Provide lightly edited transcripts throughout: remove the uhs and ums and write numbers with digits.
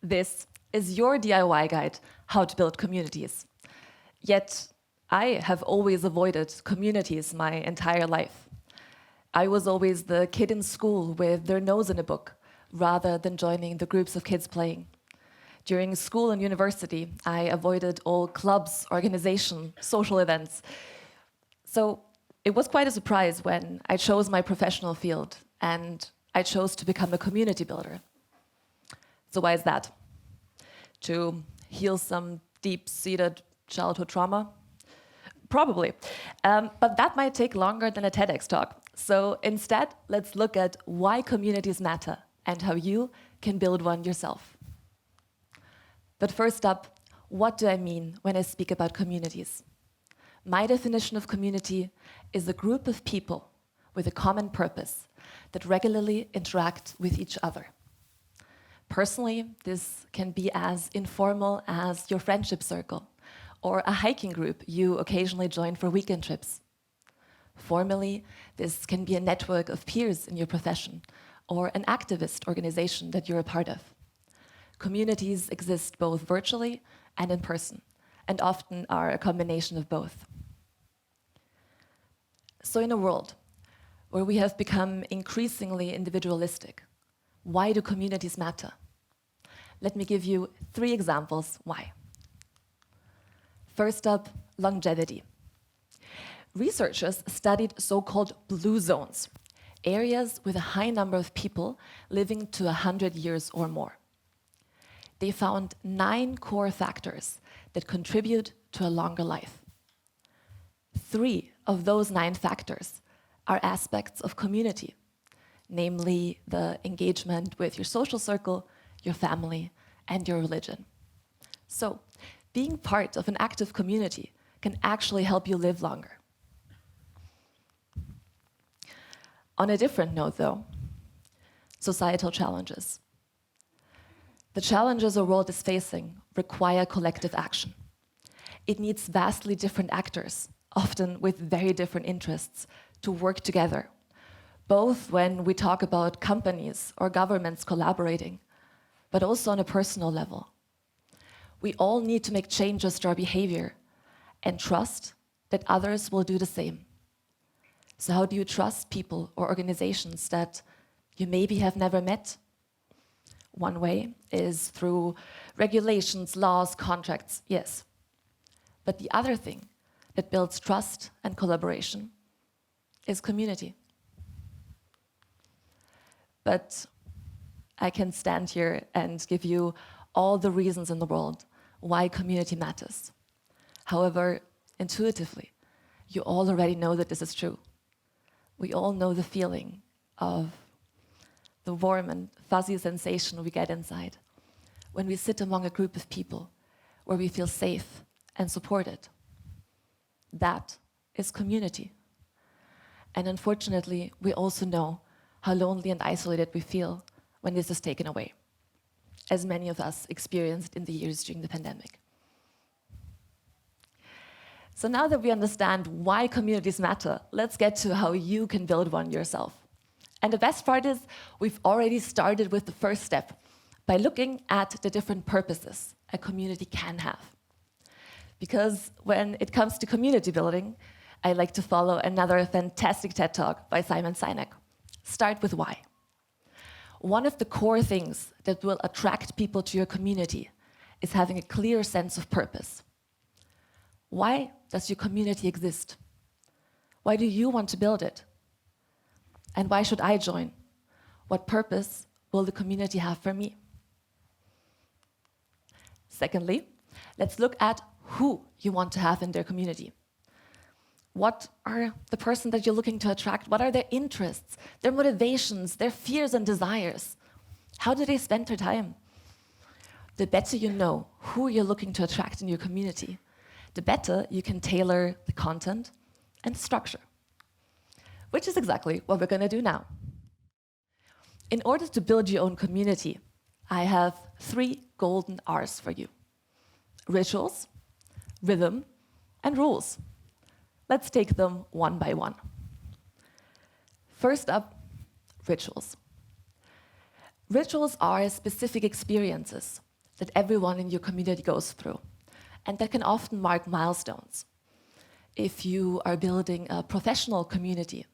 This is your DIY guide, How to Build Communities. Yet, I have always avoided communities my entire life. I was always the kid in school with their nose in a book, rather than joining the groups of kids playing. During school and university, I avoided all clubs, organization, social events. So it was quite a surprise when I chose my professional field and I chose to become a community builder. So why is that? To heal some deep-seated childhood trauma? Probably. But that might take longer than a TEDx talk. So instead, let's look at why communities matter and how you can build one yourself. But first up, what do I mean when I speak about communities? My definition of community is a group of people with a common purpose that regularly interact with each other. Personally, this can be as informal as your friendship circle or a hiking group you occasionally join for weekend trips. Formally, this can be a network of peers in your profession or an activist organization that you're a part of. Communities exist both virtually and in person, and often are a combination of both. So in a world where we have become increasingly individualistic, why do communities matter? Let me give you 3 examples why. First up, longevity. Researchers studied so-called blue zones, areas with a high number of people living to 100 years or more. They found 9 core factors that contribute to a longer life. 3 of those 9 factors are aspects of community, namely the engagement with your social circle, your family, and your religion. So, being part of an active community can actually help you live longer. On a different note, though, societal challenges. The challenges our world is facing require collective action. It needs vastly different actors, often with very different interests, to work together, both when we talk about companies or governments collaborating, but also on a personal level. We all need to make changes to our behavior and trust that others will do the same. So how do you trust people or organizations that you maybe have never met? One way is through regulations, laws, contracts, yes. But the other thing that builds trust and collaboration is community. But I can stand here and give you all the reasons in the world why community matters. However, intuitively, you all already know that this is true. We all know the feeling of the warm and fuzzy sensation we get inside when we sit among a group of people where we feel safe and supported. That is community. And unfortunately, we also know how lonely and isolated we feel when this is taken away, as many of us experienced in the years during the pandemic. So now that we understand why communities matter, let's get to how you can build one yourself. And the best part is, we've already started with the first step by looking at the different purposes a community can have. Because when it comes to community building, I like to follow another fantastic TED Talk by Simon Sinek. Start with why. One of the core things that will attract people to your community is having a clear sense of purpose. Why does your community exist? Why do you want to build it? And why should I join? What purpose will the community have for me? Secondly, let's look at who you want to have in their community. What are the person that you're looking to attract? What are their interests, their motivations, their fears and desires? How do they spend their time? The better you know who you're looking to attract in your community, the better you can tailor the content and structure, which is exactly what we're going to do now. In order to build your own community, I have 3 golden R's for you: rituals, rhythm, and rules. Let's take them one by one. First up, rituals. Rituals are specific experiences, that everyone in your community goes through, and that can often mark milestones. If you are building a professional community,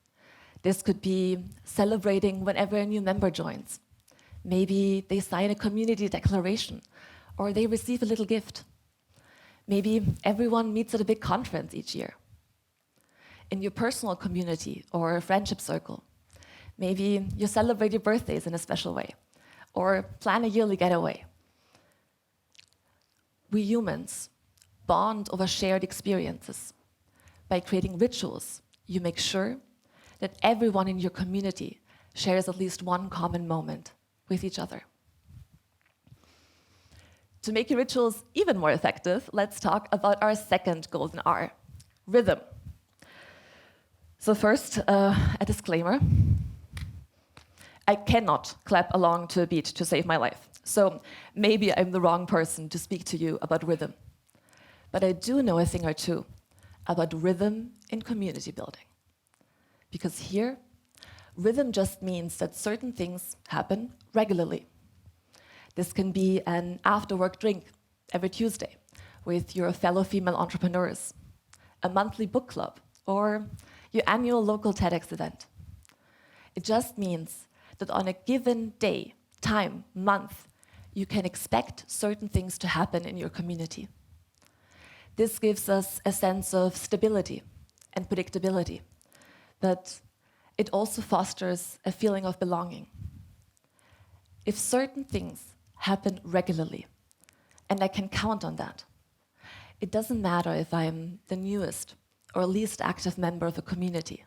this could be celebrating whenever a new member joins. Maybe they sign a community declaration, or they receive a little gift. Maybe everyone meets at a big conference each year. In your personal community or friendship circle, maybe you celebrate your birthdays in a special way, or plan a yearly getaway. We humans bond over shared experiences. By creating rituals, you make sure that everyone in your community shares at least one common moment with each other. To make your rituals even more effective, let's talk about our second golden R, rhythm. So first, a disclaimer. I cannot clap along to a beat to save my life. So maybe I'm the wrong person to speak to you about rhythm. But I do know a thing or two about rhythm in community building. Because here, rhythm just means that certain things happen regularly. This can be an after-work drink every Tuesday with your fellow female entrepreneurs, a monthly book club, or your annual local TEDx event. It just means that on a given day, time, month, you can expect certain things to happen in your community. This gives us a sense of stability and predictability, but it also fosters a feeling of belonging. If certain things happen regularly, and I can count on that, it doesn't matter if I'm the newest or least active member of a community.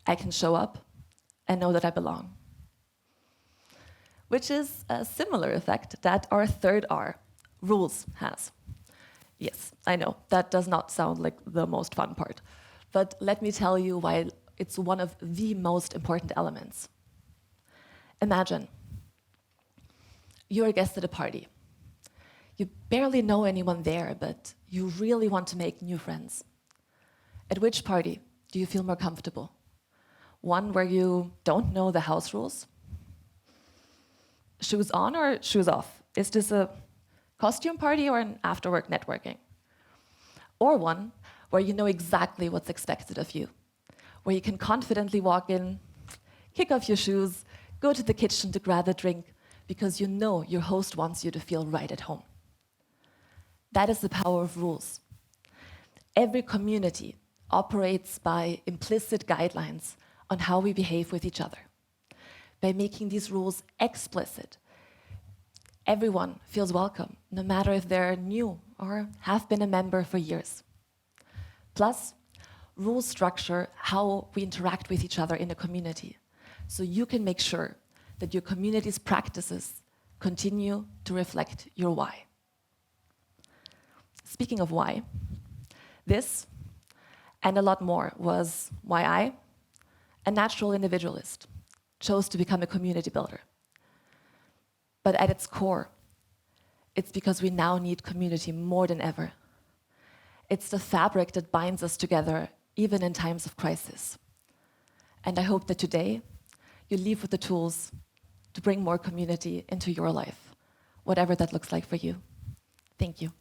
I can show up and know that I belong. Which is a similar effect that our third R, rules, has. Yes, I know, that does not sound like the most fun part, but let me tell you why it's one of the most important elements. Imagine, you're a guest at a party. You barely know anyone there, but you really want to make new friends. At which party do you feel more comfortable? One where you don't know the house rules? Shoes on or shoes off? Is this a costume party or an after-work networking? Or one where you know exactly what's expected of you, where you can confidently walk in, kick off your shoes, go to the kitchen to grab a drink, because you know your host wants you to feel right at home. That is the power of rules. Every community operates by implicit guidelines on how we behave with each other. By making these rules explicit, everyone feels welcome, no matter if they're new or have been a member for years. Plus, rules structure how we interact with each other in a community, so you can make sure that your community's practices continue to reflect your why. Speaking of why, this and a lot more was why I, a natural individualist, chose to become a community builder. But at its core, it's because we now need community more than ever. It's the fabric that binds us together, even in times of crisis. And I hope that today, you leave with the tools to bring more community into your life, whatever that looks like for you. Thank you.